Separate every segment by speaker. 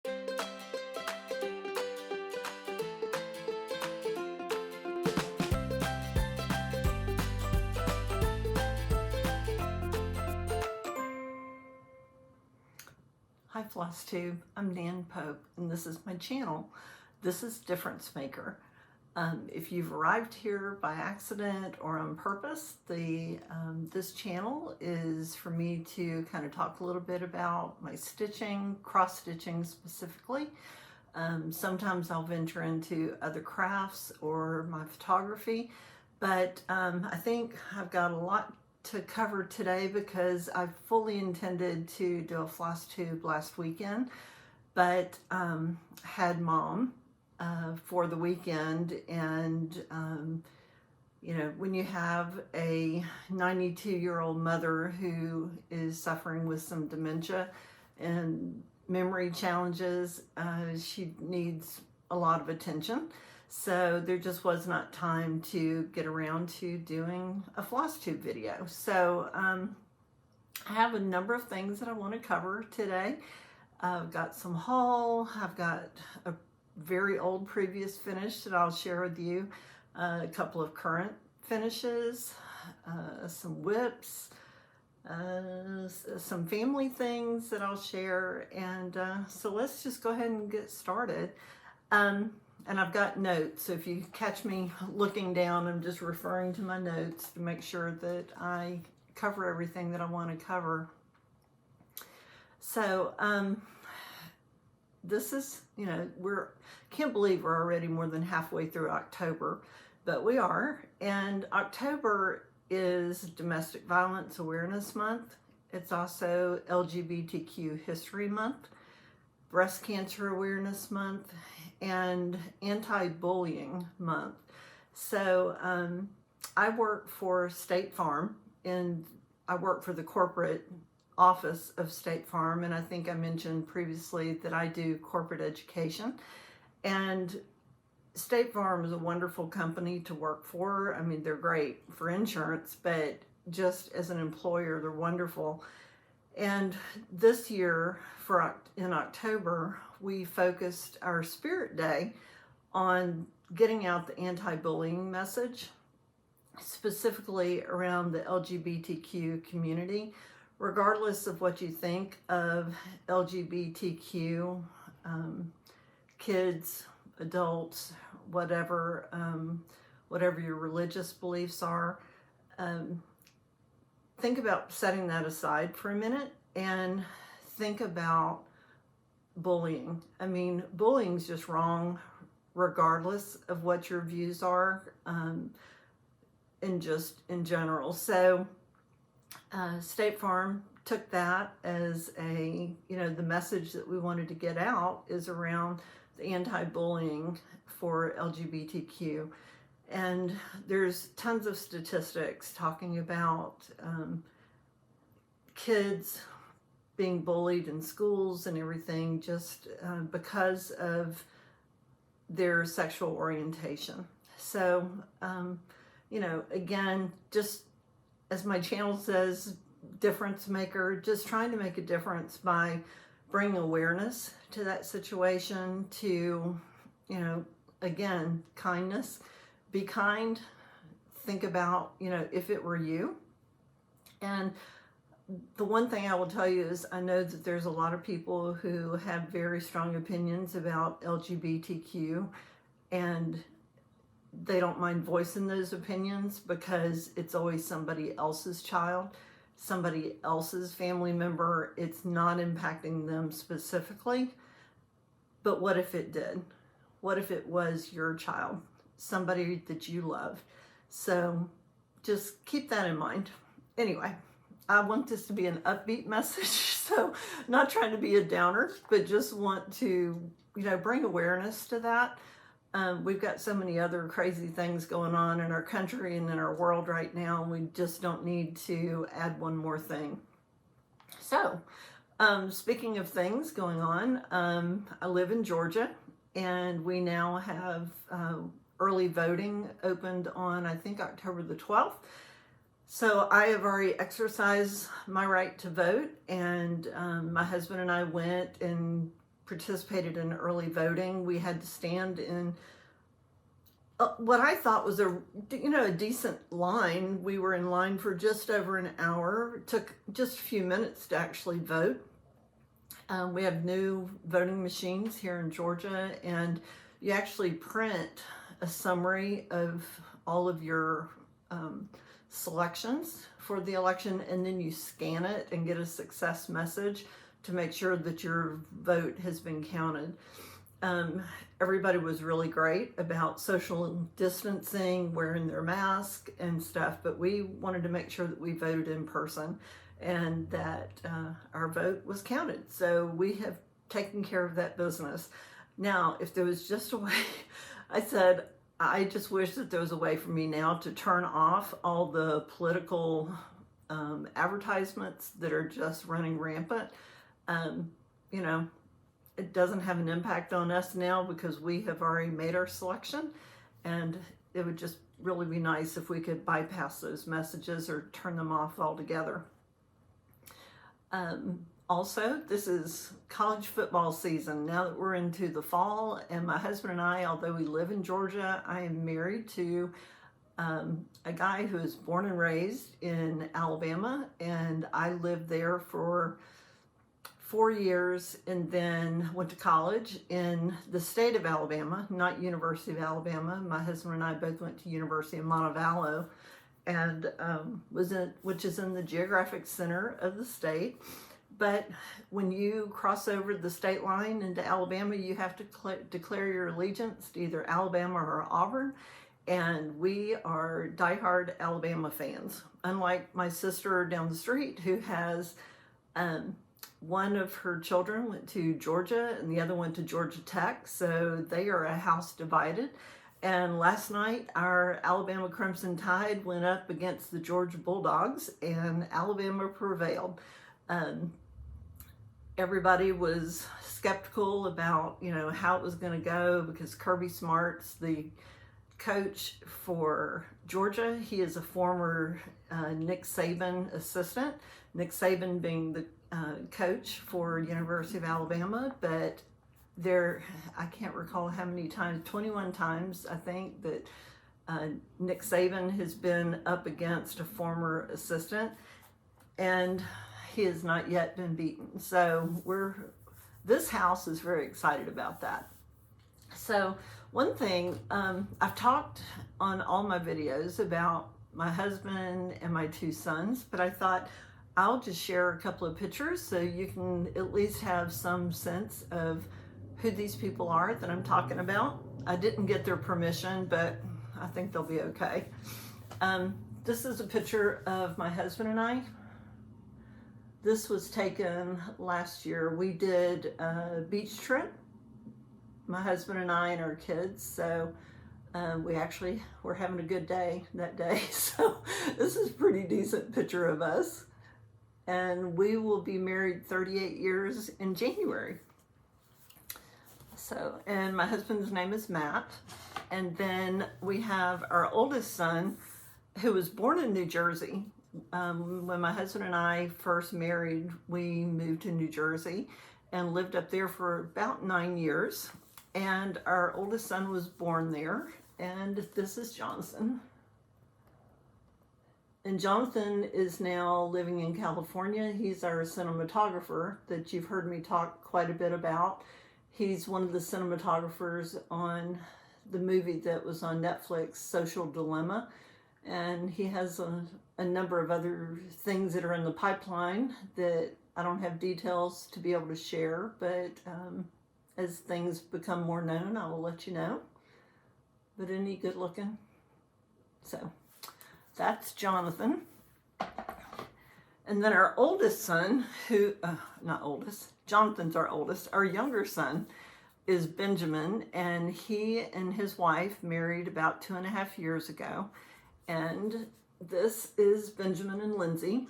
Speaker 1: Hi FlossTube, I'm Nan Pope and this is my channel. This is Difference Maker. If you've arrived here by accident or on purpose, this channel is for me to kind of talk a little bit about my stitching, cross stitching specifically. Sometimes I'll venture into other crafts or my photography, but I think I've got a lot to cover today because I fully intended to do a FlossTube last weekend, but had mom for the weekend, and you know, when you have a 92-year-old mother who is suffering with some dementia and memory challenges, she needs a lot of attention. So there just was not time to get around to doing a FlossTube video. So I have a number of things that I want to cover today. I've got some haul, I've got a very old previous finish that I'll share with you, a couple of current finishes, some whips, some family things that I'll share, and so let's just go ahead and get started. And I've got notes, so if you catch me looking down, I'm just referring to my notes to make sure that I cover everything that I want to cover. So this is, you know, can't believe we're already more than halfway through October, but we are. And October is Domestic Violence Awareness Month. It's also LGBTQ History Month, Breast Cancer Awareness Month, and Anti-Bullying Month. So I work for State Farm, and I work for the corporate office of State Farm, and I think I mentioned previously that I do corporate education. And State Farm is a wonderful company to work for. I mean, they're great for insurance, but just as an employer, they're wonderful. And this year, in October, we focused our Spirit Day on getting out the anti-bullying message, specifically around the LGBTQ community. Regardless of what you think of LGBTQ, kids, adults, whatever your religious beliefs are, think about setting that aside for a minute and think about bullying. I mean, bullying's just wrong regardless of what your views are, and just in general. So State Farm took that as the message that we wanted to get out is around the anti-bullying for LGBTQ. And there's tons of statistics talking about kids being bullied in schools and everything just because of their sexual orientation. So, you know, again, just as my channel says, difference maker, just trying to make a difference by bringing awareness to that situation, to, you know, again, kindness. Be kind. Think about, you know, if it were you. And the one thing I will tell you is I know that there's a lot of people who have very strong opinions about LGBTQ, and they don't mind voicing those opinions because it's always somebody else's child, somebody else's family member. It's not impacting them specifically. But what if it did? What if it was your child? Somebody that you love. So just keep that in mind. Anyway, I want this to be an upbeat message, so not trying to be a downer, but just want to, you know, bring awareness to that. We've got so many other crazy things going on in our country and in our world right now, and we just don't need to add one more thing. So, speaking of things going on, I live in Georgia, and we now have early voting opened on, I think, October the 12th. So I have already exercised my right to vote, and my husband and I went and participated in early voting. We had to stand in what I thought was a decent line. We were in line for just over an hour. It took just a few minutes to actually vote. We have new voting machines here in Georgia, and you actually print a summary of all of your selections for the election, and then you scan it and get a success message to make sure that your vote has been counted. Everybody was really great about social distancing, wearing their mask and stuff, but we wanted to make sure that we voted in person and that our vote was counted. So we have taken care of that business. Now, if there was just a way, I said, I just wish that there was a way for me now to turn off all the political advertisements that are just running rampant. It doesn't have an impact on us now because we have already made our selection, and it would just really be nice if we could bypass those messages or turn them off altogether. Also, this is college football season now that we're into the fall, and my husband and I, although we live in Georgia, I am married to a guy who was born and raised in Alabama, and I lived there for 4 years and then went to college in the state of Alabama, not University of Alabama. My husband and I both went to University of Montevallo, and which is in the geographic center of the state. But when you cross over the state line into Alabama, you have to declare your allegiance to either Alabama or Auburn. And we are diehard Alabama fans. Unlike my sister down the street, who has one of her children went to Georgia and the other went to Georgia Tech, so they are a house divided. And last night, our Alabama Crimson Tide went up against the Georgia Bulldogs, and Alabama prevailed. Everybody was skeptical about, how it was going to go because Kirby Smart's the coach for Georgia. He is a former Nick Saban assistant. Nick Saban being the coach for University of Alabama, but I can't recall how many times, 21 times I think, that Nick Saban has been up against a former assistant, and he has not yet been beaten. So this house is very excited about that. So one thing, I've talked on all my videos about my husband and my 2 sons, but I thought I'll just share a couple of pictures so you can at least have some sense of who these people are that I'm talking about. I didn't get their permission, but I think they'll be okay. This is a picture of my husband and I. This was taken last year. We did a beach trip, my husband and I and our kids. So we actually were having a good day that day. So this is a pretty decent picture of us. And we will be married 38 years in January. So, and my husband's name is Matt. And then we have our oldest son, who was born in New Jersey. When my husband and I first married, we moved to New Jersey and lived up there for about 9 years. And our oldest son was born there. And this is Jonathan. And Jonathan is now living in California. He's our cinematographer that you've heard me talk quite a bit about. He's one of the cinematographers on the movie that was on Netflix, Social Dilemma. And he has a number of other things that are in the pipeline that I don't have details to be able to share, but as things become more known, I will let you know. But isn't he good looking? So that's Jonathan. And then our oldest son, Jonathan's our oldest. Our younger son is Benjamin, and he and his wife married about 2.5 years ago. And this is Benjamin and Lindsay.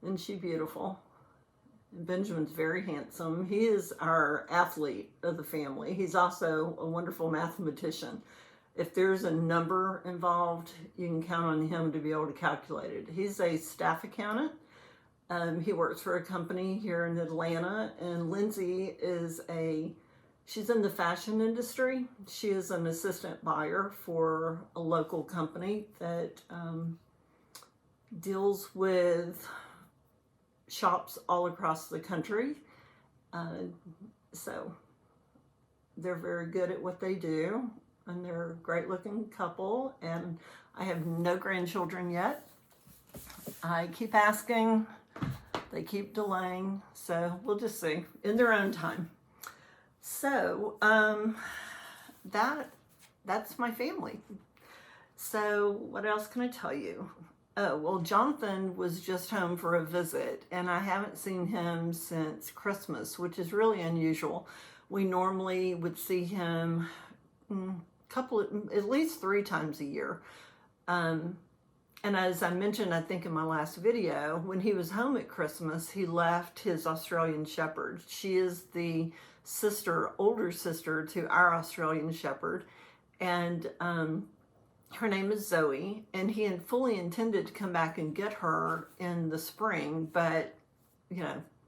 Speaker 1: Isn't she beautiful? And Benjamin's very handsome. He is our athlete of the family. He's also a wonderful mathematician. If there's a number involved, you can count on him to be able to calculate it. He's a staff accountant He works for a company here in Atlanta, and Lindsay she's in the fashion industry. She is an assistant buyer for a local company that deals with shops all across the country. So they're very good at what they do, and they're a great looking couple, and I have no grandchildren yet. I keep asking, they keep delaying, so we'll just see in their own time. So that's my family. So what else can I tell you? Oh, well, Jonathan was just home for a visit, and I haven't seen him since Christmas, which is really unusual. We normally would see him at least 3 times a year. And as I mentioned, I think in my last video, when he was home at Christmas, he left his Australian Shepherd. She is the older sister to our Australian Shepherd. And her name is Zoe, and he had fully intended to come back and get her in the spring, but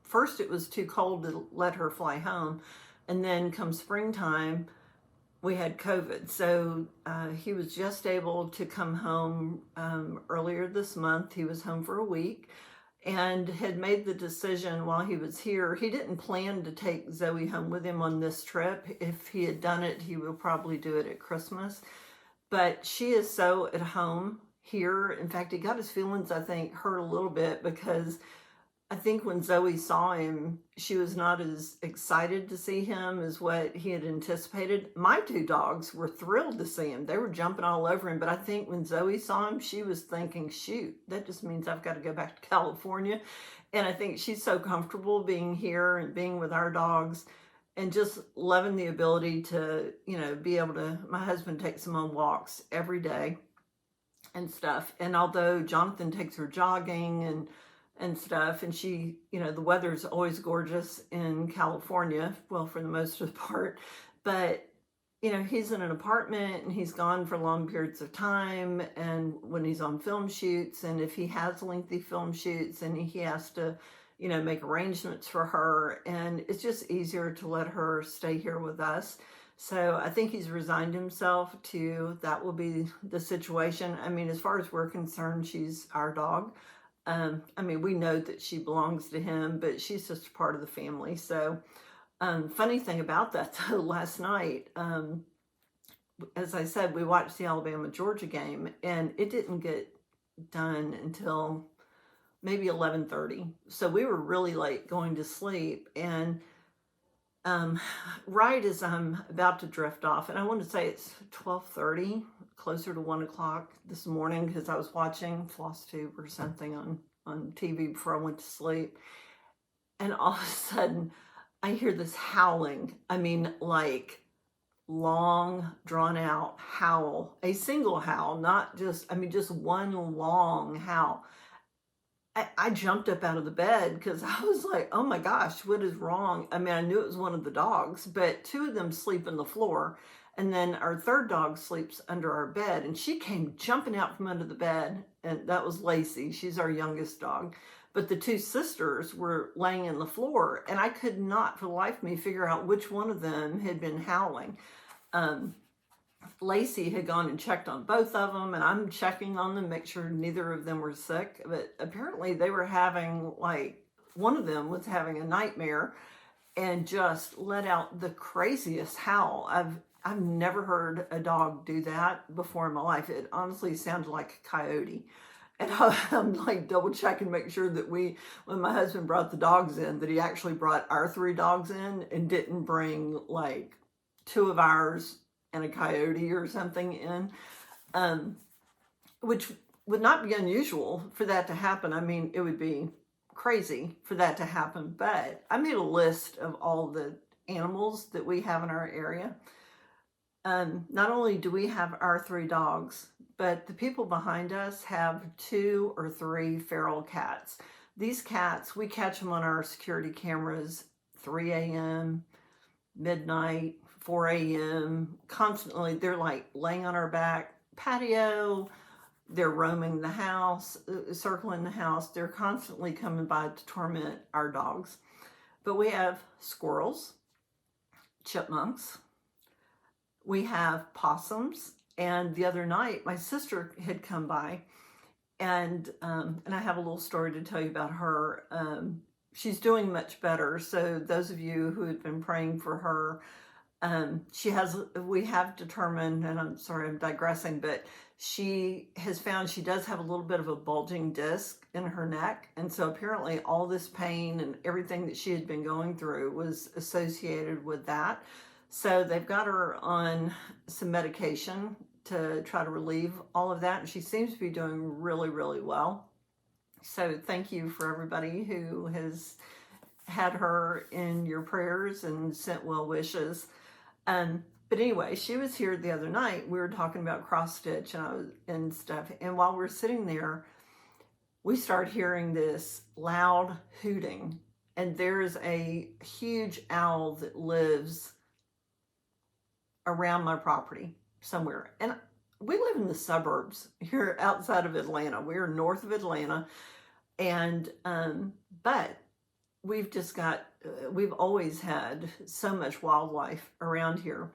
Speaker 1: first it was too cold to let her fly home, and then come springtime we had COVID, so he was just able to come home earlier this month. He was home for a week and had made the decision while he was here. He didn't plan to take Zoe home with him on this trip. If he had done it, he would probably do it at Christmas. But she is so at home here. In fact, he got his feelings, I think, hurt a little bit, because I think when Zoe saw him, she was not as excited to see him as what he had anticipated. My 2 dogs were thrilled to see him. They were jumping all over him. But I think when Zoe saw him, she was thinking, shoot, that just means I've got to go back to California. And I think she's so comfortable being here and being with our dogs, and just loving the ability to, be able to, my husband takes him on walks every day and stuff. And although Jonathan takes her jogging and stuff, and she, the weather's always gorgeous in California, well, for the most of the part, but, he's in an apartment and he's gone for long periods of time, and when he's on film shoots, and if he has lengthy film shoots, and he has to, make arrangements for her, and it's just easier to let her stay here with us. So I think he's resigned himself to that will be the situation. I mean, as far as we're concerned, she's our dog. We know that she belongs to him, but she's just part of the family. So funny thing about that, though, last night, as I said, we watched the Alabama-Georgia game, and it didn't get done until maybe 11:30. So we were really late going to sleep, and right as I'm about to drift off, and I want to say it's 12:30, closer to 1 o'clock this morning, because I was watching FlossTube or something on TV before I went to sleep, and all of a sudden I hear this howling. Like long, drawn out howl, a single howl, not just, just one long howl. I jumped up out of the bed because I was like, oh my gosh, what is wrong? I knew it was one of the dogs, but 2 of them sleep on the floor. And then our 3rd dog sleeps under our bed, and she came jumping out from under the bed, and that was Lacey. She's our youngest dog. But the 2 sisters were laying in the floor, and I could not for the life of me figure out which one of them had been howling. Lacey had gone and checked on both of them, and I'm checking on them, make sure neither of them were sick. But apparently they were having, one of them was having a nightmare and just let out the craziest howl. I've never heard a dog do that before in my life. It honestly sounded like a coyote. And I'm double checking, make sure that when my husband brought the dogs in, that he actually brought our 3 dogs in and didn't bring 2 of ours and a coyote or something in, which would not be unusual for that to happen. It would be crazy for that to happen, but I made a list of all the animals that we have in our area. Not only do we have our 3 dogs, but the people behind us have 2 or 3 feral cats. These cats, we catch them on our security cameras, 3 a.m., midnight, 4 a.m., constantly. They're laying on our back patio, They're roaming the house, circling the house. They're constantly coming by to torment our dogs. But we have squirrels, chipmunks, we have possums, and the other night my sister had come by, and I have a little story to tell you about her. She's doing much better, so those of you who have been praying for her, we have determined, and I'm sorry I'm digressing, but she has found she does have a little bit of a bulging disc in her neck, and so apparently all this pain and everything that she had been going through was associated with that. So they've got her on some medication to try to relieve all of that, and she seems to be doing really, really well. So thank you for everybody who has had her in your prayers and sent well wishes. But anyway, she was here the other night. We were talking about cross stitch and stuff. And while we're sitting there, we start hearing this loud hooting. And there's a huge owl that lives around my property somewhere. And we live in the suburbs here outside of Atlanta. We're north of Atlanta. And, but we've always had so much wildlife around here.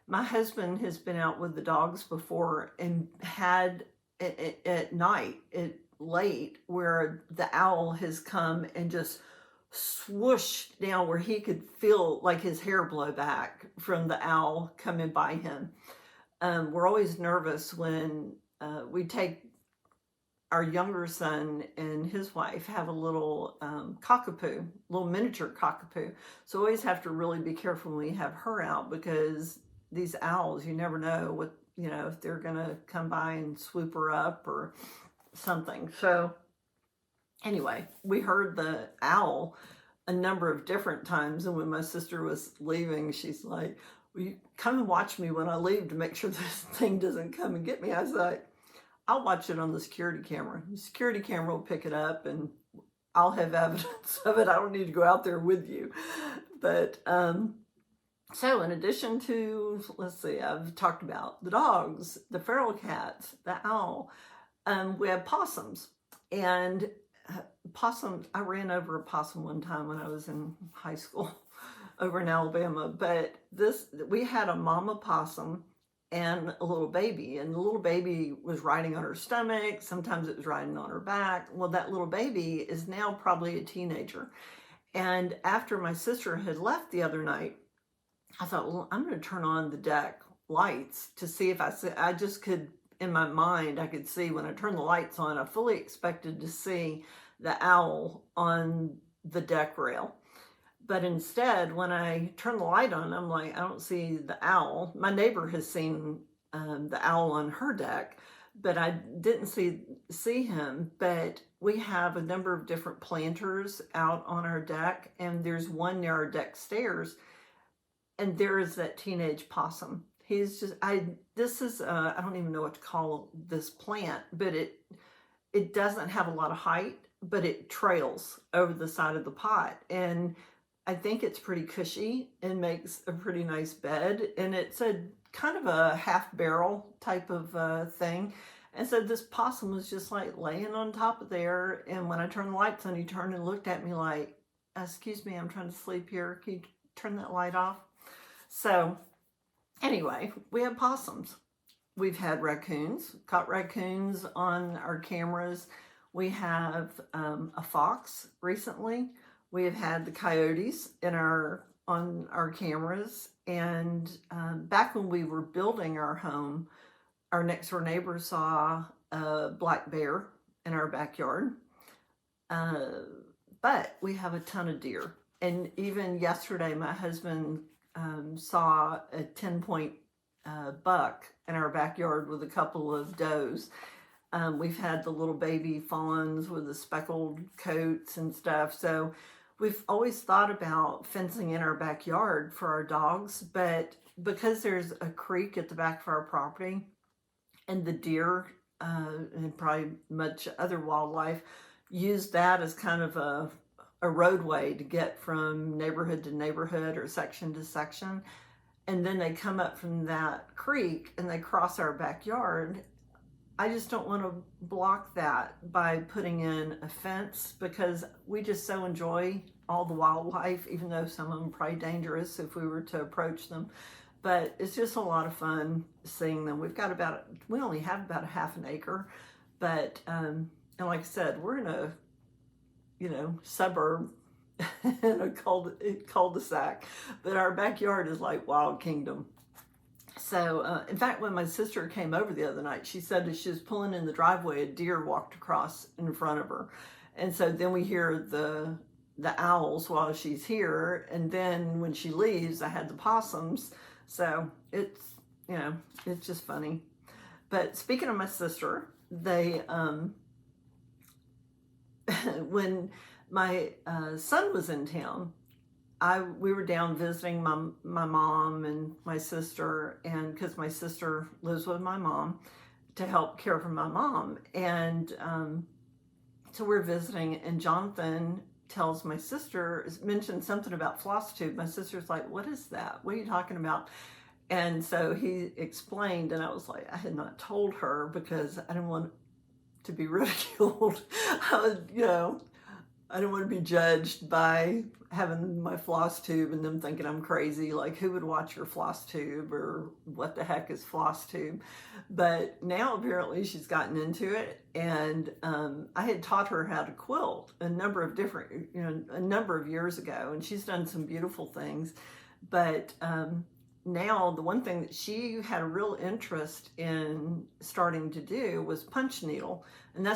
Speaker 1: My husband has been out with the dogs before and had at night, late, where the owl has come and just swooshed down where he could feel like his hair blow back from the owl coming by him. We're always nervous when we take our younger son and his wife have a little cockapoo, little miniature cockapoo. So we always have to really be careful when we have her out, because these owls, you never know what, if they're gonna come by and swoop her up or something. So anyway, we heard the owl a number of different times. And when my sister was leaving, she's like, "Will you come and watch me when I leave to make sure this thing doesn't come and get me?" I was like, "I'll watch it on the security camera. The security camera will pick it up and I'll have evidence of it. I don't need to go out there with you." But so in addition to, let's see, I've talked about the dogs, the feral cats, the owl, we have possums. And possums, I ran over a possum one time when I was in high school over in Alabama. But we had a mama possum and a little baby, and the little baby was riding on her stomach. Sometimes it was riding on her back. Well, that little baby is now probably a teenager. And after my sister had left the other night, I thought, well, I'm going to turn on the deck lights to see if I just could, in my mind, I could see when I turned the lights on. I fully expected to see the owl on the deck rail. But instead, when I turn the light on, I'm like, I don't see the owl. My neighbor has seen the owl on her deck, but I didn't see him. But we have a number of different planters out on our deck, and there's one near our deck stairs, and there is that teenage possum. He's just, I don't even know what to call this plant, but it doesn't have a lot of height, but it trails over the side of the pot. And I think it's pretty cushy and makes a pretty nice bed. And it's a kind of a half barrel type of thing. And so this possum was just like laying on top of there. And when I turned the lights on, he turned and looked at me like, "Excuse me, I'm trying to sleep here. Can you turn that light off?" So anyway, we have possums. We've had raccoons, caught raccoons on our cameras. We have a fox recently. We have had the coyotes on our cameras. And back when we were building our home, our next door neighbor saw a black bear in our backyard. But we have a ton of deer. And even yesterday, my husband saw a 10-point buck in our backyard with a couple of does. We've had the little baby fawns with the speckled coats and stuff. So we've always thought about fencing in our backyard for our dogs, but because there's a creek at the back of our property, and the deer and probably much other wildlife use that as kind of a roadway to get from neighborhood to neighborhood or section to section. And then they come up from that creek and they cross our backyard. I just don't want to block that by putting in a fence, because we just so enjoy all the wildlife, even though some of them are probably dangerous if we were to approach them. But it's just a lot of fun seeing them. We only have about a half an acre, but, and like I said, we're in a, suburb in a cul-de-sac, but our backyard is like Wild Kingdom. So, in fact, when my sister came over the other night, she said that she was pulling in the driveway, a deer walked across in front of her. And so then we hear the owls while she's here, and then when she leaves, I had the possums. So it's, it's just funny. But speaking of my sister, they, when my son was in town, we were down visiting my mom and my sister, and because my sister lives with my mom to help care for my mom. And so we're visiting, and Jonathan tells my sister, mentioned something about FlossTube. My sister's like, what is that? What are you talking about? And so he explained, and I was like, I had not told her because I didn't want to be ridiculed. I didn't want to be judged by having my FlossTube and them thinking I'm crazy. Like, who would watch your FlossTube, or what the heck is FlossTube? But now apparently she's gotten into it, and I had taught her how to quilt a number of years ago, and she's done some beautiful things. But now the one thing that she had a real interest in starting to do was punch needle, and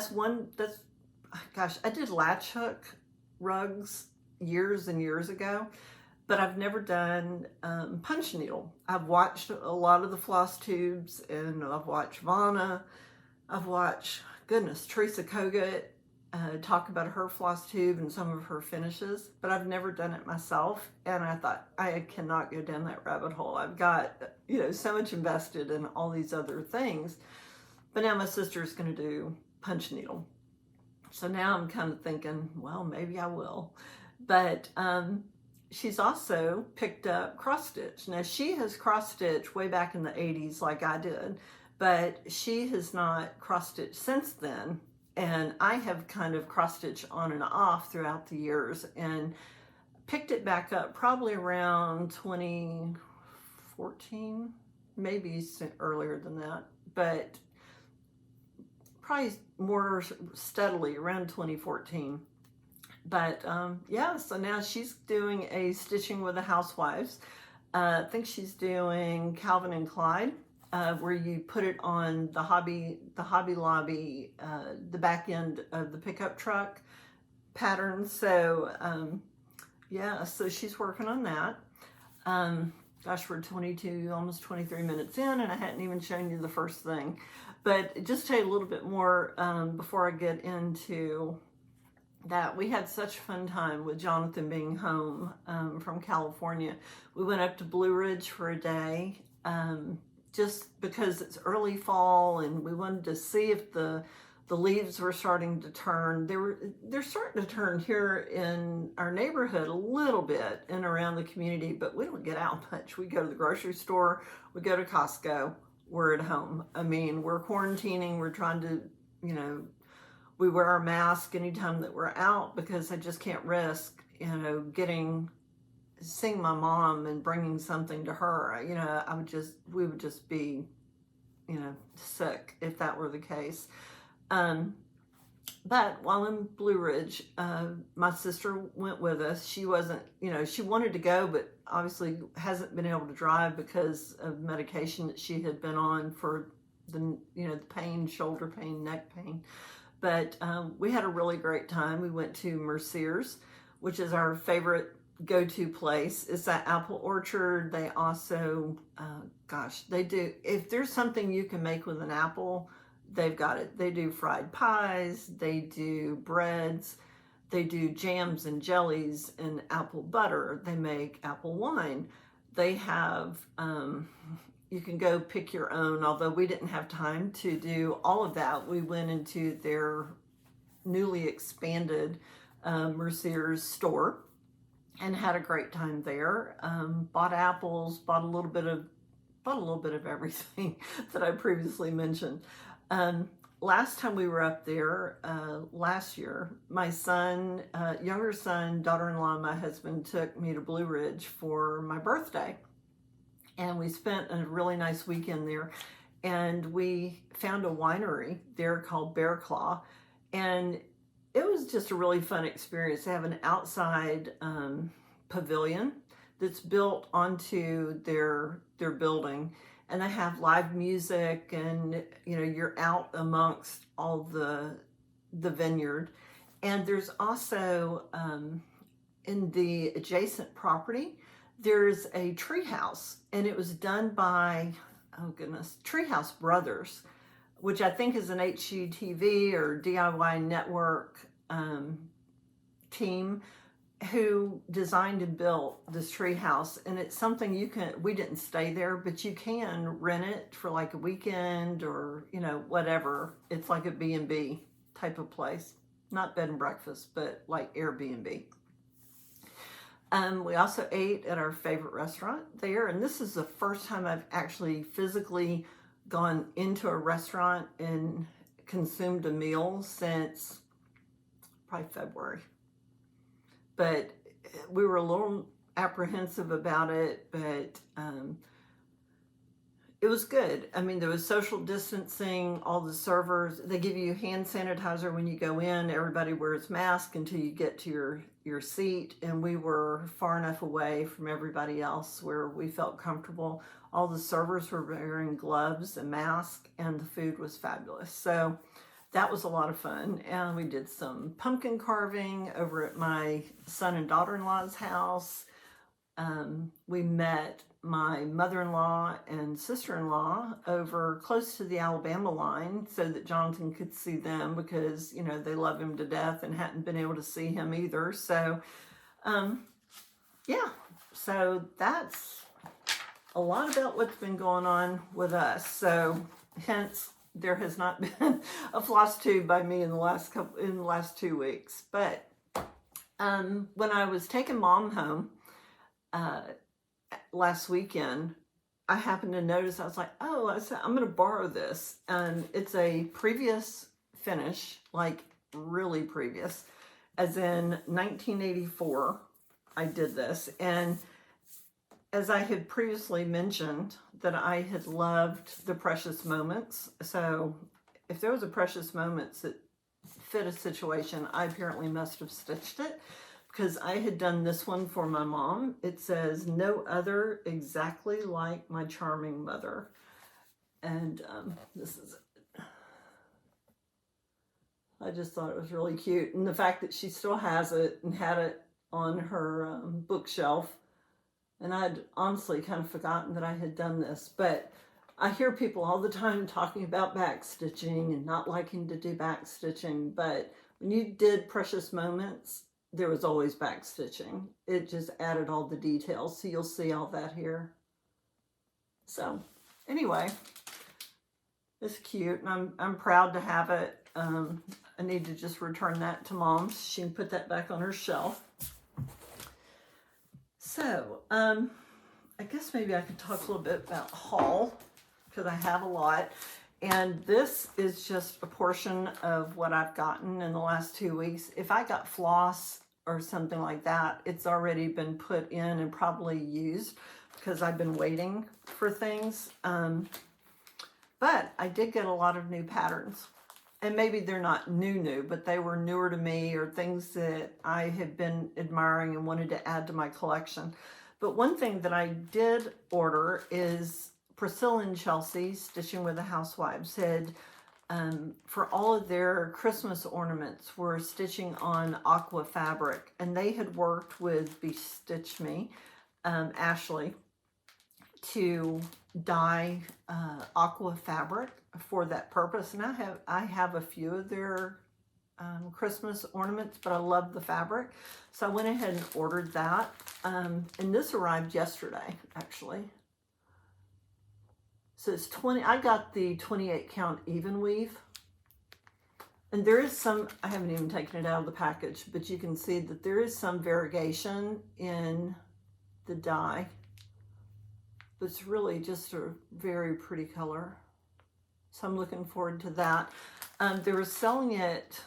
Speaker 1: gosh, I did latch hook rugs years and years ago, but I've never done punch needle. I've watched a lot of the FlossTubes, and I've watched Vanna. I've watched, Teresa Kogut talk about her FlossTube and some of her finishes, but I've never done it myself. And I thought, I cannot go down that rabbit hole. I've got, so much invested in all these other things. But now my sister's going to do punch needle. So now I'm kind of thinking, well, maybe I will. But she's also picked up cross stitch. Now, she has cross stitched way back in the 80s like I did, but she has not cross stitched since then. And I have kind of cross stitched on and off throughout the years, and picked it back up probably around 2014, maybe earlier than that, but probably more steadily around 2014. But yeah, so now she's doing a Stitching with the Housewives. I think she's doing Calvin and Clyde, where you put it on the Hobby Lobby, the back end of the pickup truck pattern. So yeah, so she's working on that. Gosh, we're 22, almost 23 minutes in, and I hadn't even shown you the first thing. But just tell you a little bit more before I get into that. We had such a fun time with Jonathan being home from California. We went up to Blue Ridge for a day, just because it's early fall, and we wanted to see if the leaves were starting to turn. They're starting to turn here in our neighborhood a little bit and around the community, but we don't get out much. We go to the grocery store, we go to Costco, we're at home. I mean, we're quarantining, we're trying to, we wear our mask anytime that we're out, because I just can't risk, seeing my mom and bringing something to her. We would just be, sick if that were the case. But while in Blue Ridge, my sister went with us. She wasn't, she wanted to go, but obviously hasn't been able to drive because of medication that she had been on for the pain, shoulder pain, neck pain. But we had a really great time. We went to Mercier's, which is our favorite go-to place. It's that apple orchard. They also, they do, if there's something you can make with an apple, they've got it. They do fried pies, they do breads, they do jams and jellies and apple butter. They make apple wine. They have, you can go pick your own, although we didn't have time to do all of that. We went into their newly expanded Mercier's store and had a great time there. Bought apples, bought a little bit of everything that I previously mentioned. Last time we were up there, last year, my son, younger son, daughter-in-law, my husband took me to Blue Ridge for my birthday. And we spent a really nice weekend there. And we found a winery there called Bear Claw. And it was just a really fun experience. They have an outside pavilion that's built onto their building. And they have live music, and you know, you're out amongst all the vineyard. And there's also in the adjacent property, there's a tree house, and it was done by, oh goodness, Treehouse Brothers, which I think is an HGTV or DIY network team who designed and built this tree house. And it's something you can, we didn't stay there, but you can rent it for like a weekend or, you know, whatever. It's like a B&B type of place, not bed and breakfast, but like Airbnb. We also ate at our favorite restaurant there, and this is the first time I've actually physically gone into a restaurant and consumed a meal since probably February. But we were a little apprehensive about it, but it was good. I mean, there was social distancing, all the servers, they give you hand sanitizer when you go in, everybody wears masks until you get to your seat, and we were far enough away from everybody else where we felt comfortable. All the servers were wearing gloves and masks, and the food was fabulous. So that was a lot of fun. And we did some pumpkin carving over at my son and daughter-in-law's house. We met my mother-in-law and sister-in-law over close to the Alabama line so that Jonathan could see them, because, you know, they love him to death and hadn't been able to see him either. So, yeah, so that's a lot about what's been going on with us. So hence, there has not been a FlossTube by me in the last 2 weeks. But when I was taking Mom home last weekend, I happened to notice, I was like, oh, I said, I'm going to borrow this. And it's a previous finish, like really previous, as in 1984, I did this. And as I had previously mentioned, that I had loved the Precious Moments. So if there was a Precious Moments that fit a situation, I apparently must have stitched it, because I had done this one for my mom. It says, "No other exactly like my charming mother." And this is it. I just thought it was really cute. And the fact that she still has it and had it on her bookshelf. And I'd honestly kind of forgotten that I had done this. But I hear people all the time talking about back stitching and not liking to do back stitching. But when you did Precious Moments, there was always back stitching. It just added all the details. So you'll see all that here. So anyway, it's cute, and I'm proud to have it. I need to just return that to Mom. She can put that back on her shelf. So, I guess maybe I could talk a little bit about haul, because I have a lot. And this is just a portion of what I've gotten in the last 2 weeks. If I got floss or something like that, it's already been put in and probably used, because I've been waiting for things. But I did get a lot of new patterns. And maybe they're not new, but they were newer to me, or things that I had been admiring and wanted to add to my collection. But one thing that I did order is Priscilla and Chelsea, Stitching with the Housewives, said for all of their Christmas ornaments were stitching on aqua fabric. And they had worked with Bestitch Me, Ashley, to dye aqua fabric for that purpose. And I have a few of their Christmas ornaments, but I love the fabric, so I went ahead and ordered that. And this arrived yesterday, actually. So it's 20. I got the 28 count even weave, and there is some, I haven't even taken it out of the package, but you can see that there is some variegation in the dye. But it's really just a very pretty color. So I'm looking forward to that. They were selling it,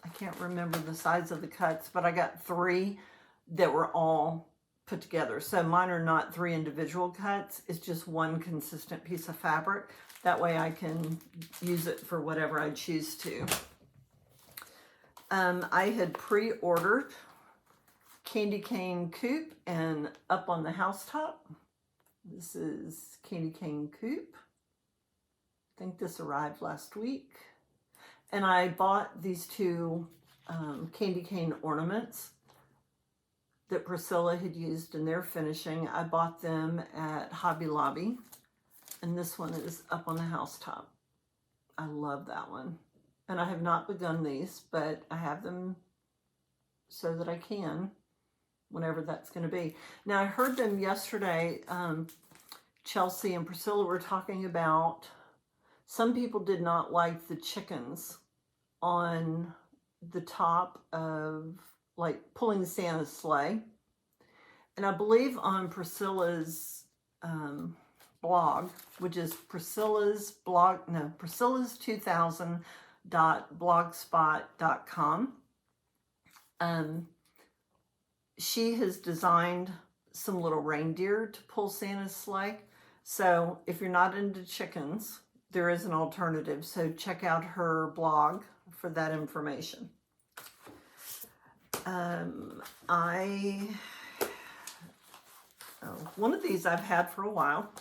Speaker 1: I can't remember the size of the cuts, but I got 3 that were all put together. So mine are not 3 individual cuts. It's just one consistent piece of fabric. That way I can use it for whatever I choose to. I had pre-ordered Candy Cane Coupe and Up on the Housetop. This is Candy Cane Coupe. I think this arrived last week. And I bought these 2 candy cane ornaments that Priscilla had used in their finishing. I bought them at Hobby Lobby. And this one is Up on the Housetop. I love that one. And I have not begun these, but I have them so that I can, whenever that's going to be. Now, I heard them yesterday. Chelsea and Priscilla were talking about some people did not like the chickens on the top of, like, pulling Santa's sleigh. And I believe on Priscilla's blog, which is Priscilla's blog, no, Priscilla's2000.blogspot.com. She has designed some little reindeer to pull Santa's sleigh. So if you're not into chickens, there is an alternative. So check out her blog for that information. One of these I've had for a while.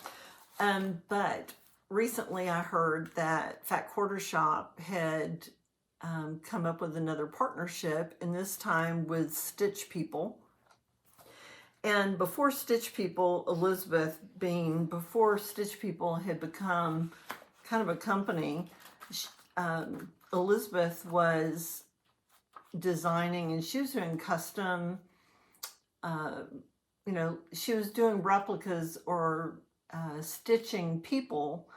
Speaker 1: But recently I heard that Fat Quarter Shop had come up with another partnership, and this time with Stitch People. And before Stitch People, before Stitch People had become kind of a company, Elizabeth was designing, and she was doing custom, she was doing replicas or stitching people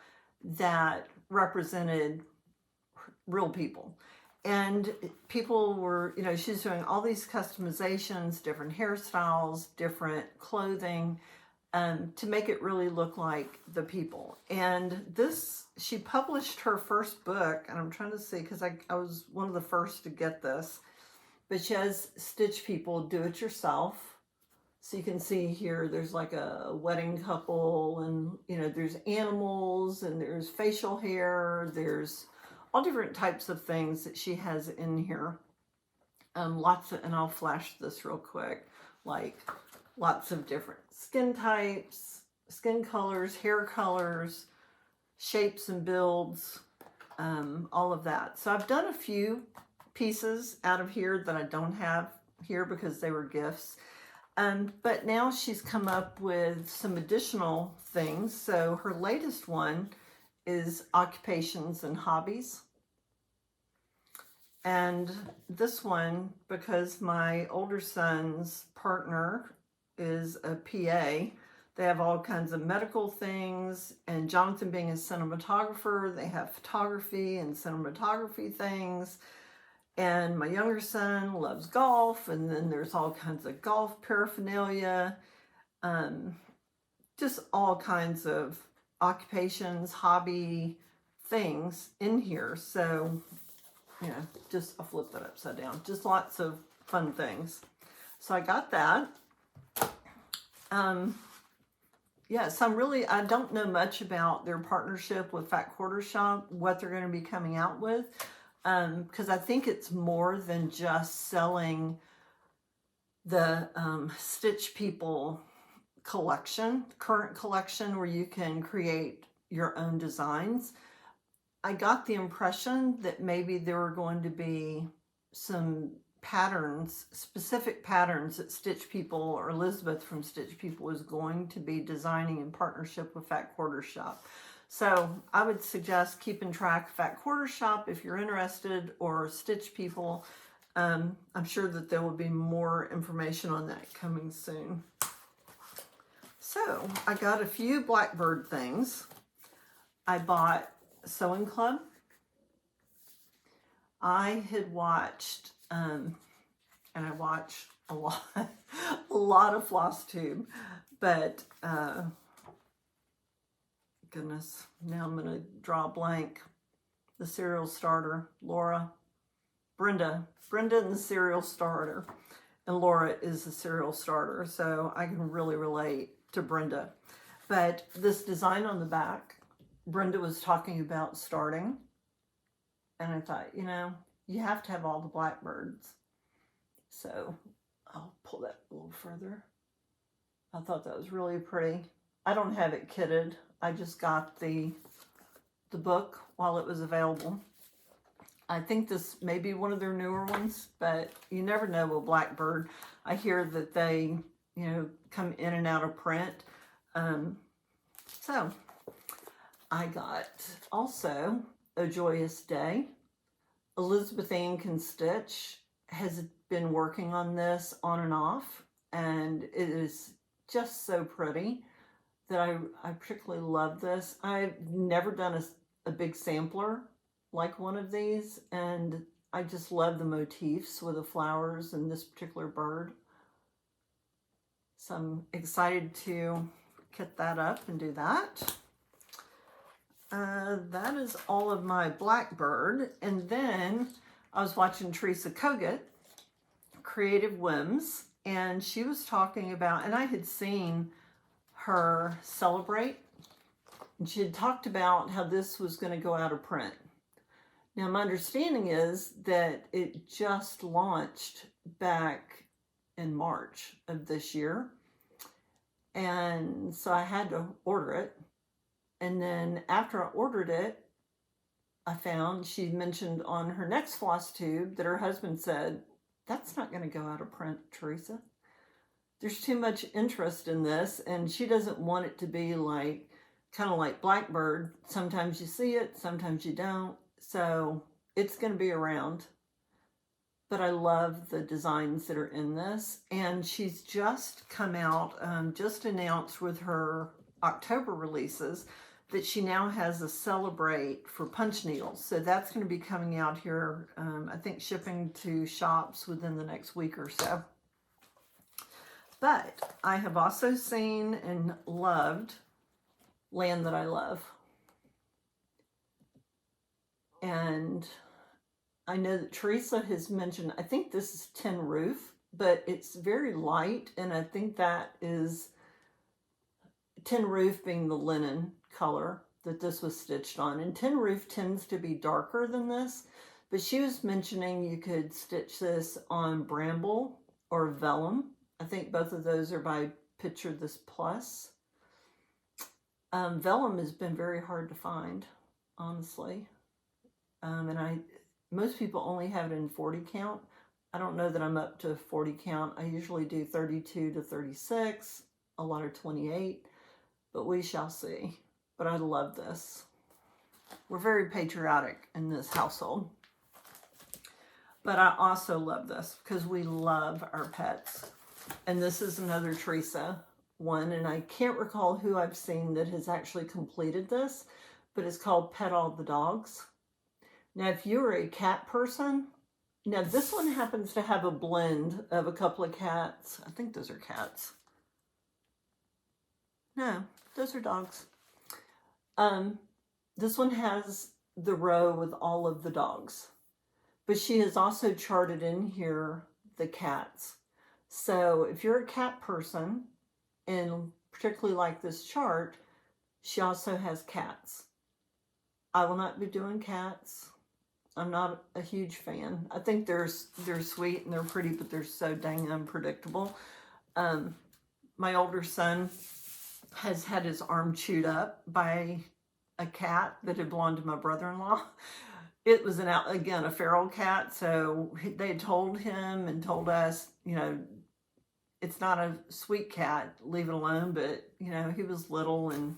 Speaker 1: that represented real people. And people were, she was doing all these customizations, different hairstyles, different clothing, to make it really look like the people. And she published her first book, and I'm trying to see, because I was one of the first to get this, but she has Stitch People Do It Yourself. So you can see here, there's like a wedding couple, and there's animals, and there's facial hair, there's all different types of things that she has in here. And I'll flash this real quick, like lots of different skin types, skin colors, hair colors, shapes and builds, all of that. So I've done a few pieces out of here that I don't have here because they were gifts. But now she's come up with some additional things. So her latest one is occupations and hobbies. And this one, because my older son's partner is a PA, they have all kinds of medical things, and Jonathan being a cinematographer, they have photography and cinematography things. And my younger son loves golf, and then there's all kinds of golf paraphernalia, just all kinds of occupations, hobby things in here. So, I'll flip that upside down. Just lots of fun things. So I got that. Yes, I don't know much about their partnership with Fat Quarter Shop, what they're going to be coming out with. Because I think it's more than just selling the Stitch People current collection where you can create your own designs. I got the impression that maybe there were going to be some patterns, specific patterns that Stitch People or Elizabeth from Stitch People is going to be designing in partnership with Fat Quarter Shop. So I would suggest keeping track of Fat Quarter Shop if you're interested, or Stitch People. I'm sure that there will be more information on that coming soon. So I got a few Blackbird things. I bought Sewing Club. I had watched, and I watch a lot of FlossTube, but goodness, now I'm going to draw a blank. The cereal starter, Laura, Brenda and the cereal starter. And Laura is the cereal starter, so I can really relate to Brenda. But this design on the back, Brenda was talking about starting. And I thought, you know, you have to have all the blackbirds. So I'll pull that a little further. I thought that was really pretty. I don't have it kitted. I just got the book while it was available. I think this may be one of their newer ones, but you never know with Blackbird. I hear that they, you know, come in and out of print. So I got also A Joyous Day. ElizabethAnn Can Stitch has been working on this on and off, and it is just so pretty that I particularly love this. I've never done a big sampler like one of these, and I just love the motifs with the flowers and this particular bird. So I'm excited to kit that up and do that. That is all of my Blackbird. And then I was watching Teresa Kogut, Creative Whims, and she was talking about, and I had seen her celebrate, and she had talked about how this was going to go out of print. Now, my understanding is that it just launched back in March of this year, and so I had to order it. And then after I ordered it, I found she mentioned on her next FlossTube that her husband said, "That's not going to go out of print, Teresa. There's too much interest in this, and she doesn't want it to be like, kind of like Blackbird. Sometimes you see it, sometimes you don't. So it's going to be around." But I love the designs that are in this. And she's just come out, just announced with her October releases that she now has a Celebrate for punch needles. So that's going to be coming out here, I think shipping to shops within the next week or so. But I have also seen and loved Land That I Love. And I know that Teresa has mentioned, I think this is Tin Roof, but it's very light, and I think that is Tin Roof being the linen color that this was stitched on. And Tin Roof tends to be darker than this, but she was mentioning you could stitch this on Bramble or Vellum. I think both of those are by Picture This Plus. Vellum has been very hard to find, honestly. And most people only have it in 40 count. I don't know that I'm up to 40 count. I usually do 32 to 36, a lot of 28, but we shall see. But I love this. We're very patriotic in this household. But I also love this because we love our pets. And this is another Teresa one, and I can't recall who I've seen that has actually completed this, but it's called Pet All the Dogs. Now, if you're a cat person, now this one happens to have a blend of a couple of cats. I think those are cats. No, those are dogs. This one has the row with all of the dogs, but she has also charted in here the cats. So if you're a cat person, and particularly like this chart, she also has cats. I will not be doing cats. I'm not a huge fan. I think they're sweet and they're pretty, but they're so dang unpredictable. My older son has had his arm chewed up by a cat that had belonged to my brother-in-law. It was a feral cat, so they had told him and told us, you know, it's not a sweet cat, leave it alone. But, you know, he was little and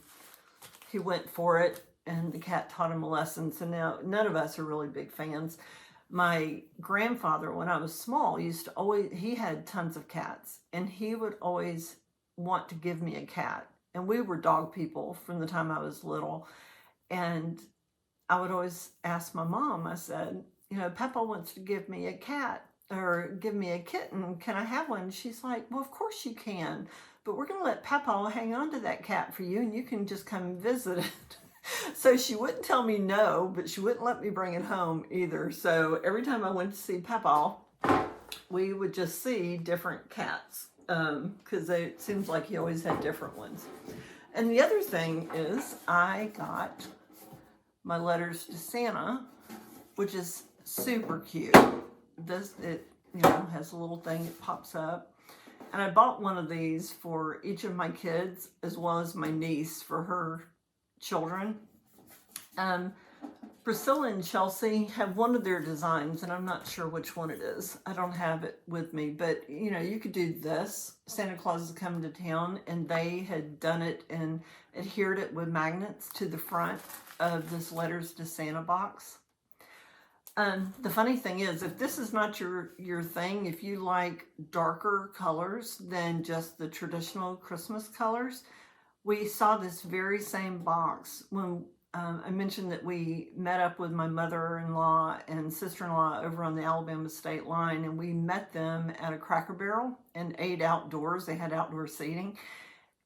Speaker 1: he went for it, and the cat taught him a lesson. So now none of us are really big fans. My grandfather, when I was small, he had tons of cats, and he would always want to give me a cat. And we were dog people from the time I was little. And I would always ask my mom, I said, you know, Papa wants to give me a cat or give me a kitten. Can I have one? She's like, well, of course you can. but we're going to let Papa hang on to that cat for you, and you can just come and visit it. So she wouldn't tell me no, but she wouldn't let me bring it home either. So every time I went to see Papa, we would just see different cats, because it seems like he always had different ones. And the other thing is I got my letters to Santa, which is super cute. It has a little thing that pops up. And I bought one of these for each of my kids, as well as my niece for her children. Priscilla and Chelsea have one of their designs, and I'm not sure which one it is. I don't have it with me, but you could do this. Santa Claus is coming to town, and they had done it and adhered it with magnets to the front of this Letters to Santa box. The funny thing is, if this is not your thing, if you like darker colors than just the traditional Christmas colors, we saw this very same box when I mentioned that we met up with my mother-in-law and sister-in-law over on the Alabama state line, and we met them at a Cracker Barrel and ate outdoors. They had outdoor seating.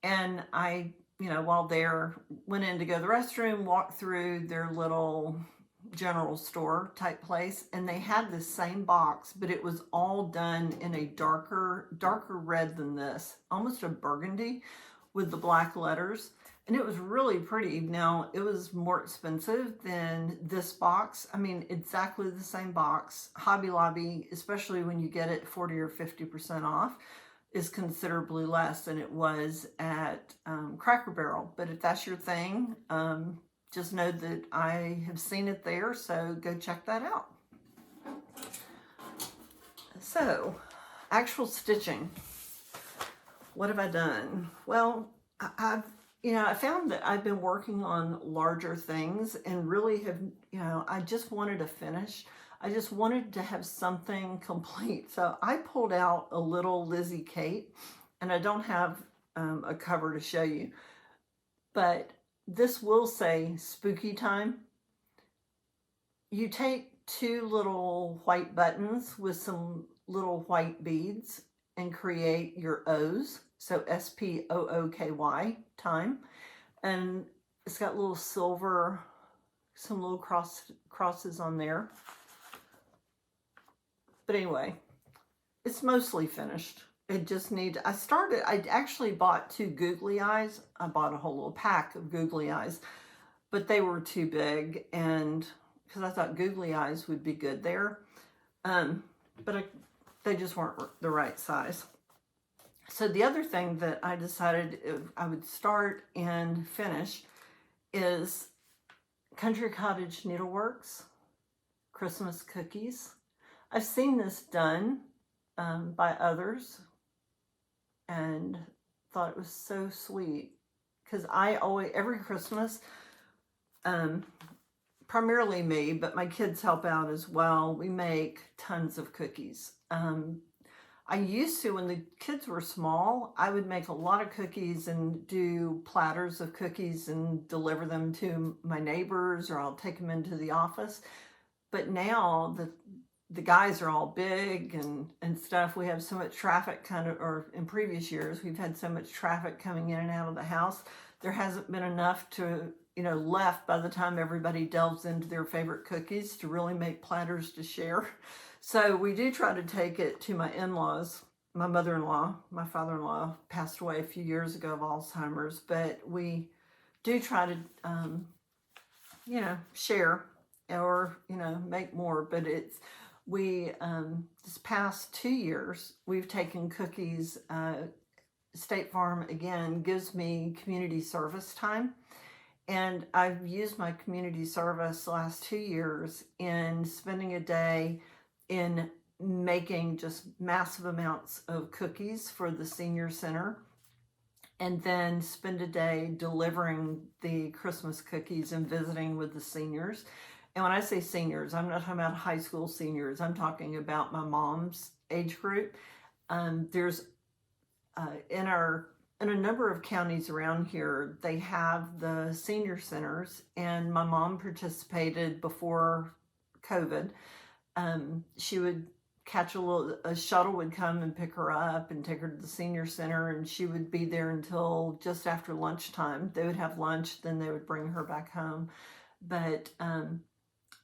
Speaker 1: And I, while there, went in to go to the restroom, walked through their little general store type place, and they had this same box, but it was all done in a darker red than this, almost a burgundy with the black letters. And it was really pretty. Now, it was more expensive than this box. I mean, exactly the same box. Hobby Lobby, especially when you get it 40 or 50% off, is considerably less than it was at Cracker Barrel. But if that's your thing, just know that I have seen it there, so go check that out. So, actual stitching. What have I done? Well, I found that I've been working on larger things and really have, I just wanted to finish. I just wanted to have something complete. So I pulled out a little Lizzie Kate, and I don't have a cover to show you, but this will say spooky time. You take two little white buttons with some little white beads and create your O's. So S-P-O-O-K-Y, time. And it's got little silver, some little crosses on there. But anyway, it's mostly finished. It just needs, I actually bought two googly eyes. I bought a whole little pack of googly eyes, but they were too big, and because I thought googly eyes would be good there. But they just weren't the right size. So the other thing that I decided I would start and finish is Country Cottage Needleworks Christmas cookies. I've seen this done by others and thought it was so sweet, because every Christmas, primarily me, but my kids help out as well, we make tons of cookies. I used to, when the kids were small, I would make a lot of cookies and do platters of cookies and deliver them to my neighbors, or I'll take them into the office. But now the guys are all big and stuff. We have so much traffic or in previous years, we've had so much traffic coming in and out of the house. There hasn't been enough to, left by the time everybody delves into their favorite cookies to really make platters to share. So we do try to take it to my in-laws. My mother-in-law, my father-in-law passed away a few years ago of Alzheimer's, but we do try to, share or, make more. But this past 2 years, we've taken cookies. State Farm, again, gives me community service time. And I've used my community service the last 2 years in spending a day in making just massive amounts of cookies for the senior center, and then spend a day delivering the Christmas cookies and visiting with the seniors. And when I say seniors, I'm not talking about high school seniors. I'm talking about my mom's age group. There's in a number of counties around here, they have the senior centers, and my mom participated before COVID. She would a shuttle would come and pick her up and take her to the senior center, and she would be there until just after lunchtime. They would have lunch, then they would bring her back home. But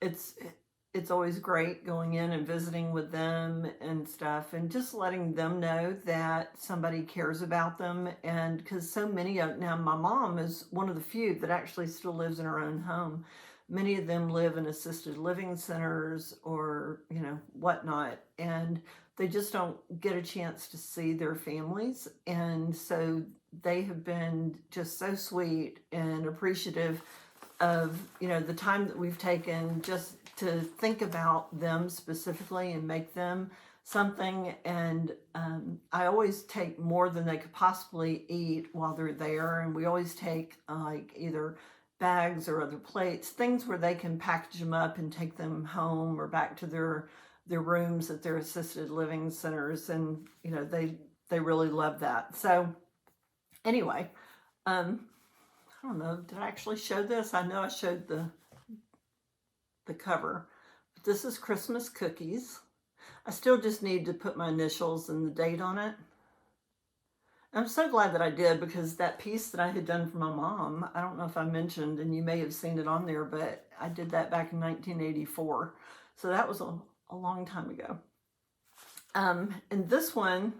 Speaker 1: it's always great going in and visiting with them and stuff, and just letting them know that somebody cares about them. And because so many of, now my mom is one of the few that actually still lives in her own home. Many of them live in assisted living centers or, you know, whatnot, and they just don't get a chance to see their families. And so they have been just so sweet and appreciative of, you know, the time that we've taken just to think about them specifically and make them something. And I always take more than they could possibly eat while they're there. And we always take like either bags or other plates, things where they can package them up and take them home or back to their rooms at their assisted living centers. And, you know, they really love that. So anyway, I don't know, did I actually show this? I know I showed the cover. But this is Christmas cookies. I still just need to put my initials and the date on it. I'm so glad that I did, because that piece that I had done for my mom, I don't know if I mentioned, and you may have seen it on there, but I did that back in 1984. So that was a long time ago. And this one,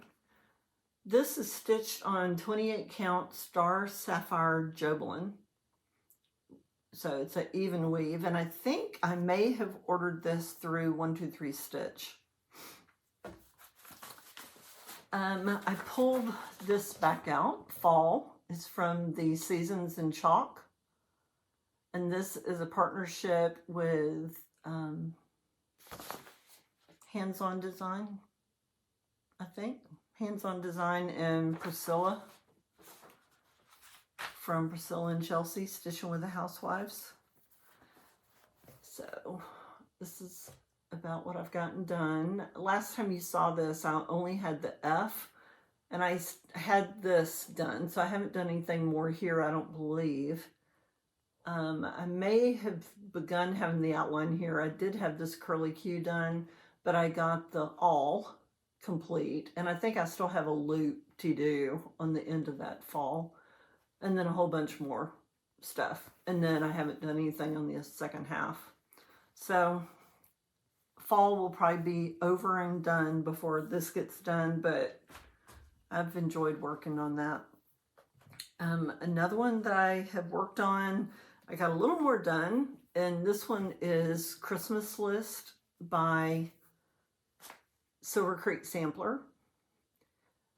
Speaker 1: this is stitched on 28 count Star Sapphire Jobelin. So it's an even weave, and I think I may have ordered this through 123 Stitch. I pulled this back out. Fall is from the Seasons in Chalk, and this is a partnership with Hands On Design, I think. Hands On Design and Priscilla, from Priscilla and Chelsea, Stitching with the Housewives. So this is about what I've gotten done. Last time you saw this, I only had the F, and I had this done, so I haven't done anything more here, I don't believe. I may have begun having the outline here. I did have this curly Q done, but I got the all complete, and I think I still have a loop to do on the end of that fall, and then a whole bunch more stuff, and then I haven't done anything on the second half. So fall will probably be over and done before this gets done, but I've enjoyed working on that. Another one that I have worked on, I got a little more done, and this one is Christmas List by Silver Creek Sampler.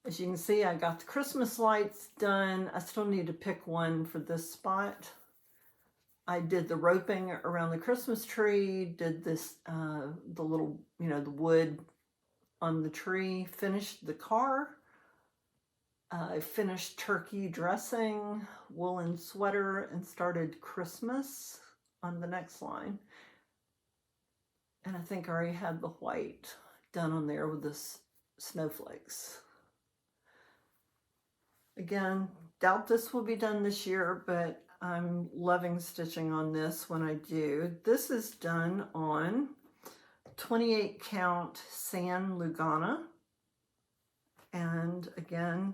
Speaker 1: As you can see, I got the Christmas lights done. I still need to pick one for this spot. I did the roping around the Christmas tree, did this, the little, you know, the wood on the tree, finished the car. I finished turkey dressing, woolen sweater, and started Christmas on the next line. And I think I already had the white done on there with the snowflakes. Again, doubt this will be done this year, but I'm loving stitching on this when I do. This is done on 28 count San Lugana. And again,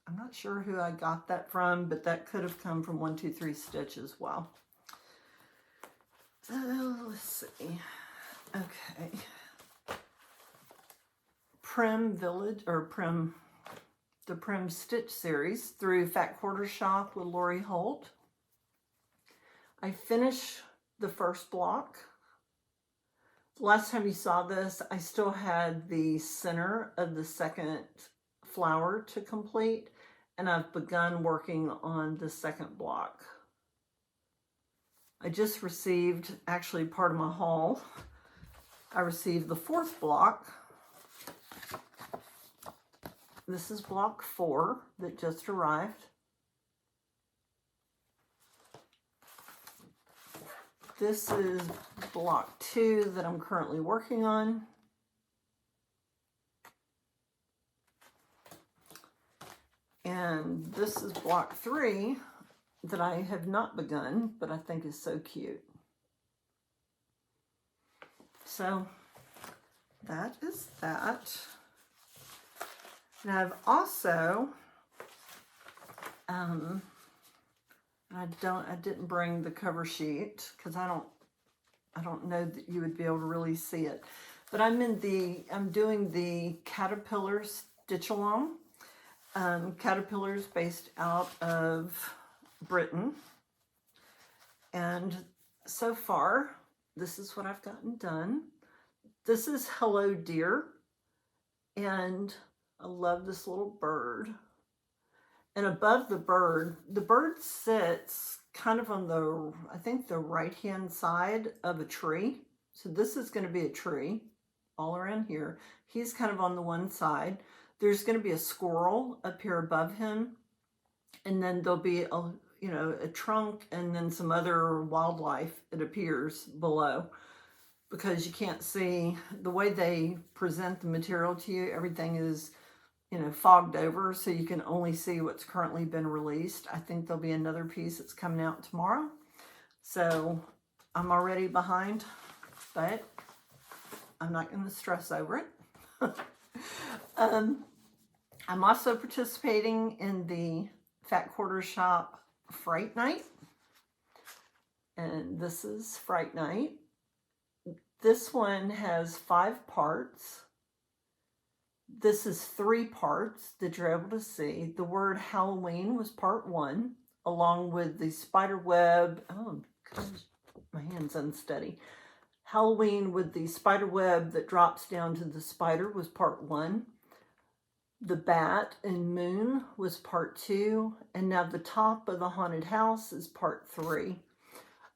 Speaker 1: I'm not sure who I got that from, but that could have come from 123 Stitch as well. Let's see. Okay. Prim Village, or Prim, the Prim Stitch series through Fat Quarter Shop with Lori Holt. I finished the first block. Last time you saw this, I still had the center of the second flower to complete, and I've begun working on the second block. I just received, actually part of my haul, I received the fourth block. This is block 4 that just arrived. This is block 2 that I'm currently working on. And this is block 3 that I have not begun, but I think is so cute. So that is that. And I've also, I didn't bring the cover sheet because I don't know that you would be able to really see it. But I'm doing the Caterpillar Stitch Along. Caterpillar's based out of Britain. And so far, this is what I've gotten done. This is Hello Dear. And I love this little bird. And above the bird sits kind of on the, I think the right-hand side of a tree. So this is going to be a tree all around here. He's kind of on the one side. There's going to be a squirrel up here above him. And then there'll be a trunk and then some other wildlife, it appears, below. Because you can't see, the way they present the material to you, everything is, fogged over, so you can only see what's currently been released. I think there'll be another piece that's coming out tomorrow. So I'm already behind, but I'm not going to stress over it. I'm also participating in the Fat Quarter Shop Fright Night. And this is Fright Night. This one has 5 parts. This is 3 parts that you're able to see. The word Halloween was part 1, along with the spider web. Oh, gosh, my hand's unsteady. Halloween with the spider web that drops down to the spider was part 1. The bat and moon was part 2. And now the top of the haunted house is part 3.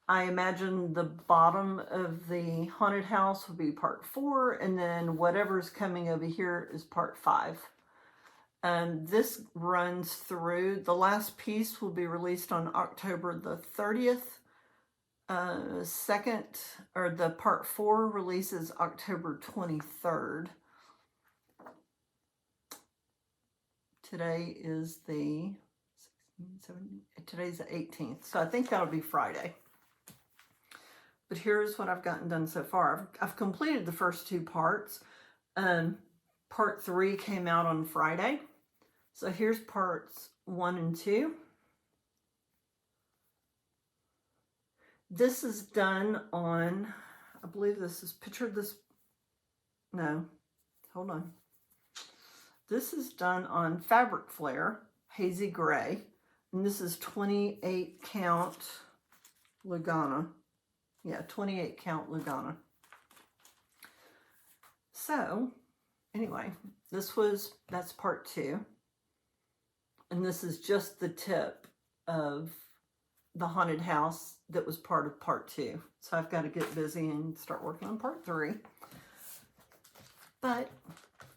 Speaker 1: I imagine the bottom of the haunted house will be part 4, and then whatever's coming over here is part 5. This runs through, the last piece will be released on October the 30th. The part 4 releases October 23rd. Today is the today's the 18th, so I think that'll be Friday. But here's what I've gotten done so far. I've completed the first 2 parts. Part 3 came out on Friday. So here's parts 1 and 2. This is done on, I believe this is no, hold on. This is done on Fabric Flare, Hazy Gray. And this is 28 count Lugana. Yeah, 28 count Lugana. So, anyway, that's part 2. And this is just the tip of the haunted house that was part of part 2. So I've got to get busy and start working on part 3. But,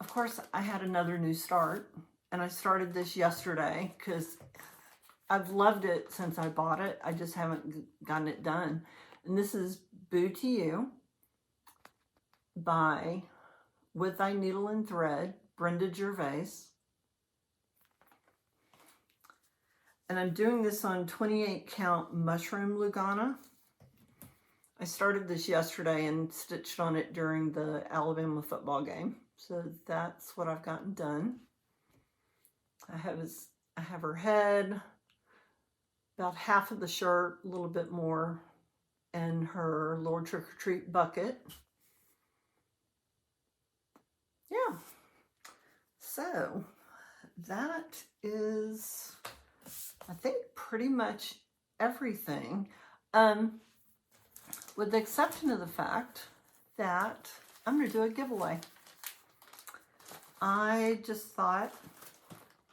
Speaker 1: of course, I had another new start. And I started this yesterday because I've loved it since I bought it. I just haven't gotten it done. And this is Boo to You by With Thy Needle and Thread, Brenda Gervais. And I'm doing this on 28 count mushroom Lugana. I started this yesterday and stitched on it during the Alabama football game. So that's what I've gotten done. I have her head, about half of the shirt, a little bit more, and her little trick-or-treat bucket. Yeah. So that is, I think, pretty much everything. With the exception of the fact that I'm going to do a giveaway. I just thought,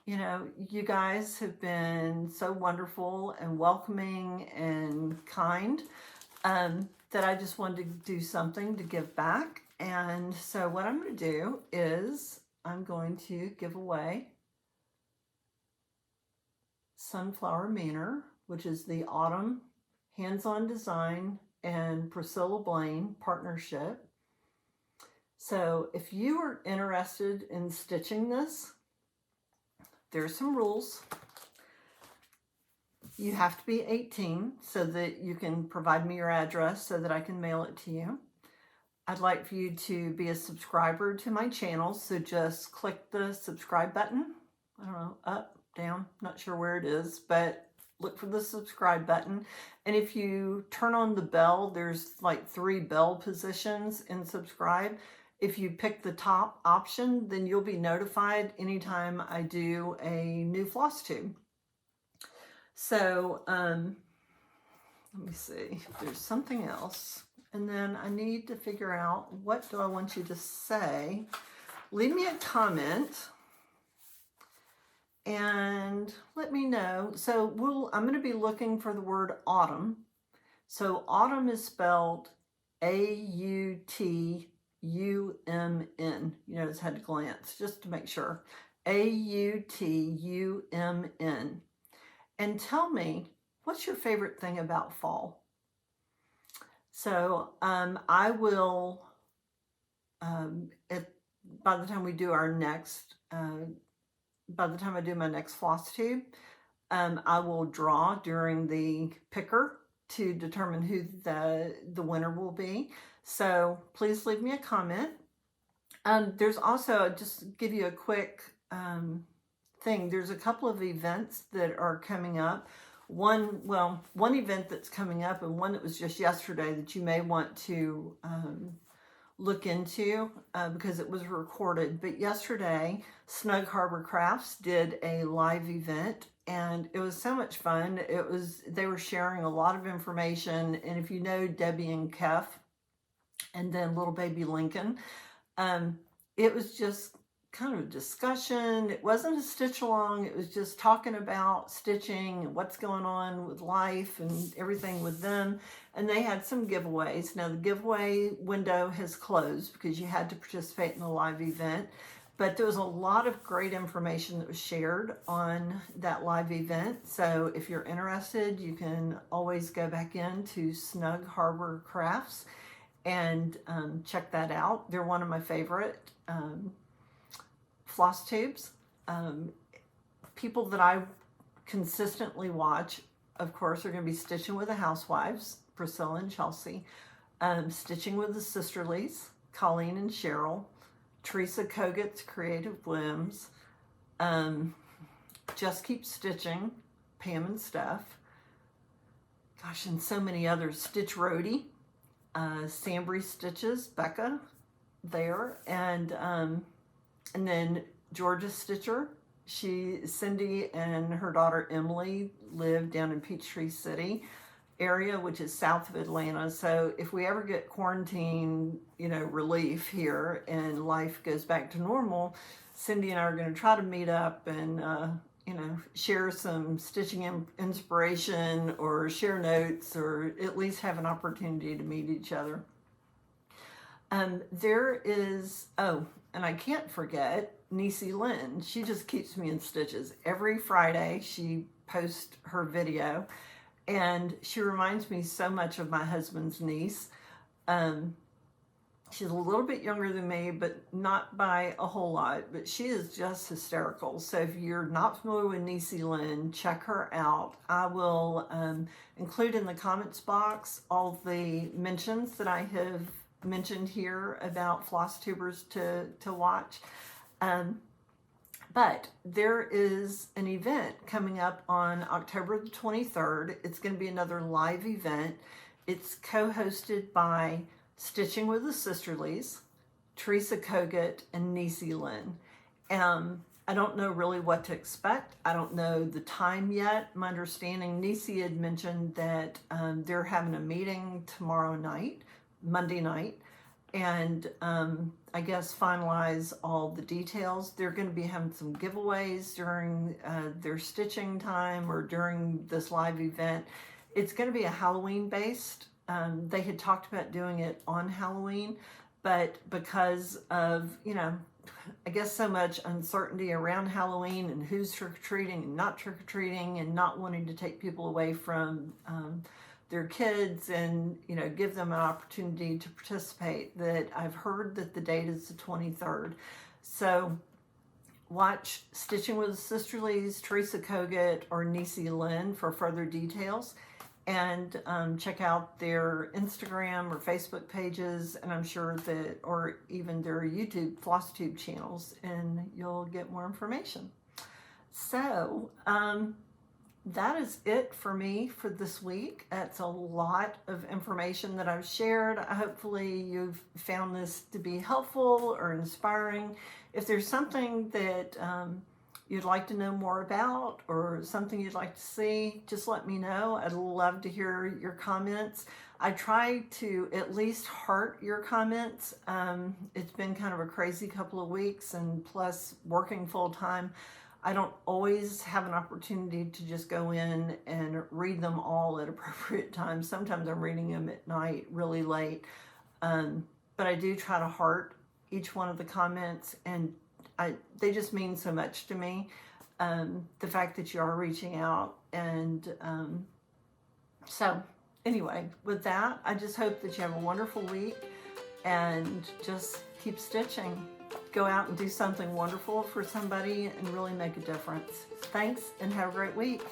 Speaker 1: you guys have been so wonderful and welcoming and kind that I just wanted to do something to give back. And so what I'm going to do is I'm going to give away Sunflower Manor, which is the Autumn Hands-On Design and Priscilla Blaine partnership. So if you are interested in stitching this, there's some rules. You have to be 18 so that you can provide me your address so that I can mail it to you. I'd like for you to be a subscriber to my channel. So just click the subscribe button. I don't know, up, down, not sure where it is, but look for the subscribe button. And if you turn on the bell, there's like 3 bell positions in subscribe. If you pick the top option, then you'll be notified anytime I do a new FlossTube. So, let me see if there's something else. And then I need to figure out, what do I want you to say? Leave me a comment and let me know. So I'm going to be looking for the word autumn. So autumn is spelled A-U-T-U-M-N. You know, just had to glance just to make sure. A-U-T-U-M-N. And tell me, what's your favorite thing about fall? So I will, by the time we do our next, by the time I do my next FlossTube, I will draw during the picker to determine who the winner will be. So please leave me a comment. There's also, just give you a quick thing. There's a couple of events that are coming up. One event that's coming up and one that was just yesterday that you may want to look into because it was recorded. But yesterday, Snug Harbor Crafts did a live event and it was so much fun. They were sharing a lot of information. And if you know Debbie and Keph and then little baby Lincoln, it was just kind of a discussion. It wasn't a stitch along. It was just talking about stitching and what's going on with life and everything with them. And they had some giveaways. Now the giveaway window has closed because you had to participate in the live event, but there was a lot of great information that was shared on that live event. So if you're interested, you can always go back into Snug Harbor Crafts and check that out. They're one of my favorite floss tubes. People that I consistently watch, of course, are going to be Stitching with the Housewives, Priscilla and Chelsea, Stitching with the Sisterlies, Colleen and Cheryl, Teresa Kogut's Creative Whims, Just Keep Stitching, Pam and Steph, gosh, and so many others, Stitch Roadie, SamBrie Stitches, Becca there, and then Georgia Stitcher. Cindy and her daughter Emily live down in Peachtree City area, which is south of Atlanta. So if we ever get quarantine, relief here and life goes back to normal, Cindy and I are going to try to meet up and, share some stitching inspiration or share notes or at least have an opportunity to meet each other. There is, and I can't forget Niecie Lynn. She just keeps me in stitches. Every Friday she posts her video and she reminds me so much of my husband's niece. She's a little bit younger than me, but not by a whole lot, but she is just hysterical. So if you're not familiar with Niecie Lynn, check her out. I will include in the comments box all the mentions that I have mentioned here about floss tubers to watch. But there is an event coming up on October the 23rd. It's going to be another live event. It's co-hosted by Stitching with the Sisterlies, Teresa Kogut, and Niecie Lynn. I don't know really what to expect. I don't know the time yet. My understanding, Niecie had mentioned that they're having a meeting tomorrow night, Monday night, and I guess finalize all the details. They're going to be having some giveaways during their stitching time or during this live event. It's going to be a Halloween based. They had talked about doing it on Halloween, but because of, I guess so much uncertainty around Halloween and who's trick-or-treating and not trick-or-treating and not wanting to take people away from their kids and, give them an opportunity to participate, that I've heard that the date is the 23rd. So watch Stitching with the Sisterlies, Teresa Kogut, or Niecie Lynn for further details. and check out their Instagram or Facebook pages, and I'm sure that, or even their YouTube FlossTube channels, and you'll get more information. So that is it for me for this week. That's a lot of information that I've shared. Hopefully you've found this to be helpful or inspiring. If there's something that you'd like to know more about or something you'd like to see, just let me know. I'd love to hear your comments. I try to at least heart your comments. It's been kind of a crazy couple of weeks, and plus working full time, I don't always have an opportunity to just go in and read them all at appropriate times. Sometimes I'm reading them at night really late, but I do try to heart each one of the comments, and they just mean so much to me. The fact that you are reaching out, and so anyway, with that, I just hope that you have a wonderful week and just keep stitching. Go out and do something wonderful for somebody and really make a difference. Thanks, and have a great week.